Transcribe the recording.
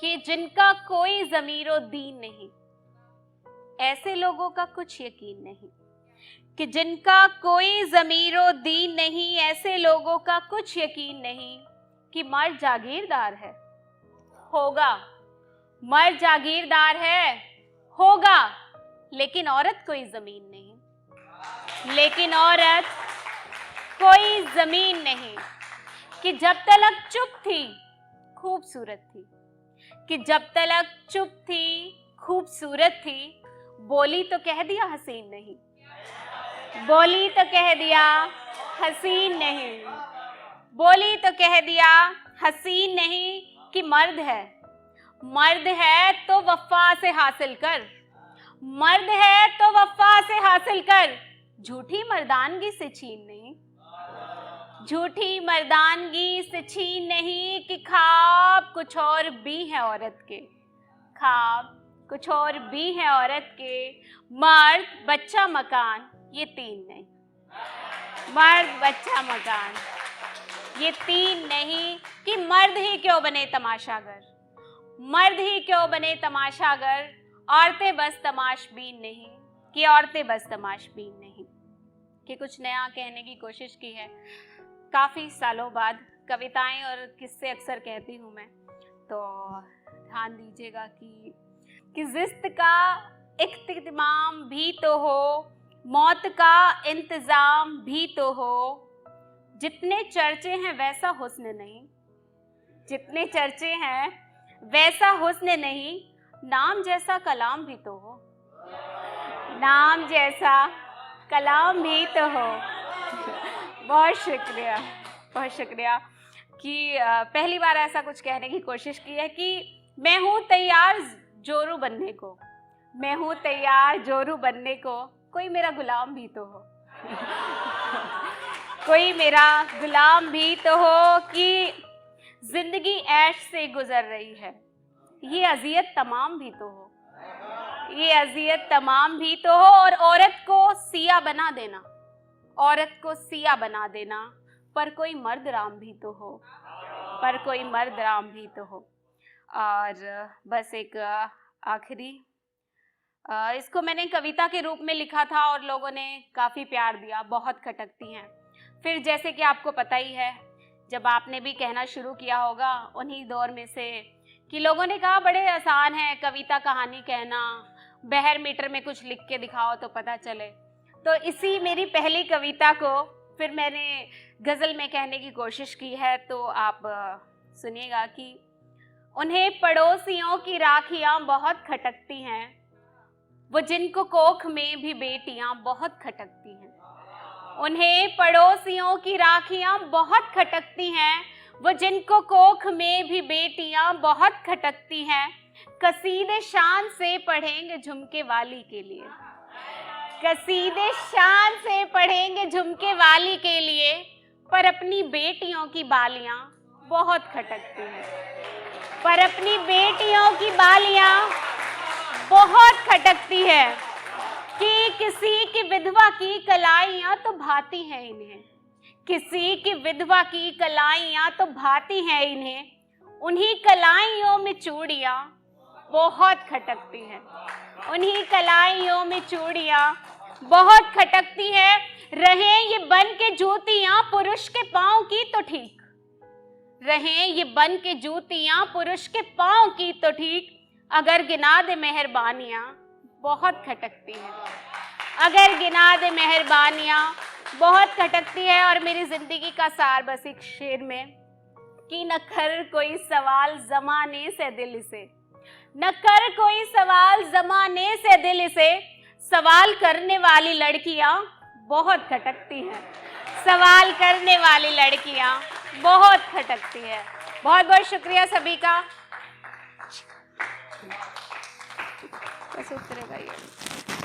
कि जिनका कोई ज़मीरो दीन नहीं, ऐसे लोगों का कुछ यकीन नहीं। कि जिनका कोई ज़मीरो दीन नहीं, ऐसे लोगों का कुछ यकीन नहीं। कि मर्द जागीरदार है, होगा। मर्द जागीरदार है, होगा, लेकिन औरत कोई ज़मीन नहीं। लेकिन औरत कोई ज़मीन नहीं। कि जब तलक चुप थी खूबसूरत थी। कि जब तलक चुप थी खूबसूरत थी। बोली तो कह दिया हसीन नहीं। बोली तो कह दिया हसीन नहीं। बोली तो कह दिया हसीन नहीं। कि मर्द है, मर्द है तो वफा से हासिल कर। मर्द है तो वफा से हासिल कर। झूठी मर्दानगी से छीन नहीं। झूठी मर्दानगी से छीन नहीं। कि ख्वाब कुछ और भी है औरत के। ख्वाब कुछ और भी है औरत के। मर्द बच्चा मकान ये तीन नहीं। मर्द बच्चा मकान ये तीन नहीं। कि मर्द ही क्यों बने तमाशागर। मर्द ही क्यों बने तमाशागर। औरतें बस तमाशबीन नहीं। कि औरतें बस तमाशबीन नहीं। कि कुछ नया कहने की कोशिश की है। काफ़ी सालों बाद कविताएं और किस्से अक्सर कहती हूँ मैं, तो ध्यान दीजिएगा कि ज़िस्त का इख्तिमाम भी तो हो, मौत का इंतज़ाम भी तो हो। जितने चर्चे हैं वैसा हुस्न नहीं। जितने चर्चे हैं वैसा हुस्न नहीं। नाम जैसा कलाम भी तो हो। नाम जैसा कलाम भी तो हो। बहुत शुक्रिया, बहुत शुक्रिया। कि पहली बार ऐसा कुछ कहने की कोशिश की है कि मैं हूँ तैयार जोरू बनने को। मैं हूँ तैयार जोरू बनने को। कोई मेरा गुलाम भी तो हो। कोई मेरा गुलाम भी तो हो। कि जिंदगी ऐश से गुजर रही है, ये अजियत तमाम भी तो हो। ये अजियत तमाम भी तो हो। और औरत को सिया बना देना, औरत को सिया बना देना। पर कोई मर्द राम भी तो हो। पर कोई मर्द राम भी तो हो। और बस एक आखिरी, इसको मैंने कविता के रूप में लिखा था और लोगों ने काफ़ी प्यार दिया। बहुत खटकती हैं। फिर जैसे कि आपको पता ही है, जब आपने भी कहना शुरू किया होगा उन्हीं दौर में से, कि लोगों ने कहा बड़े आसान है कविता कहानी कहना, बहर मीटर में कुछ लिख के दिखाओ तो पता चले। तो इसी मेरी पहली कविता को फिर मैंने गज़ल में कहने की कोशिश की है। तो आप सुनिएगा कि उन्हें पड़ोसियों की राखियाँ बहुत खटकती हैं, वो जिनको कोख में भी बेटियाँ बहुत खटकती हैं। उन्हें पड़ोसियों की राखियाँ बहुत खटकती हैं, वो जिनको कोख में भी बेटियाँ बहुत खटकती हैं। कसीदे शान से पढ़ेंगे झुमके वाली के लिए। कसीदे शान से पढ़ेंगे झुमके वाली के लिए। पर अपनी बेटियों की बालियाँ बहुत खटकती हैं। पर अपनी बेटियों की बालियाँ बहुत खटकती है। कि किसी की विधवा की कलाइयाँ तो भाती हैं इन्हें। किसी की विधवा की कलाइयाँ तो भाती हैं इन्हें। उन्हीं कलाइयों में चूड़ियाँ बहुत खटकती हैं। उन्हीं कलाइयों में चूड़ियाँ बहुत खटकती है। रहें ये बन के जूतियाँ पुरुष के पाँव की तो ठीक। रहें ये बन के जूतियाँ पुरुष के पाँव की तो ठीक। अगर गिना दे मेहरबानियाँ बहुत खटकती है। अगर गिना दे मेहरबानियाँ बहुत खटकती है। और मेरी जिंदगी का सार बस एक शेर में, कि न कर कोई सवाल ज़माने से दिल से। न कर कोई सवाल ज़माने से दिल से। सवाल करने वाली लड़कियां बहुत खटकती हैं। सवाल करने वाली लड़कियां बहुत खटकती है। बहुत बहुत शुक्रिया सभी का। कैसे उतरेगा ये?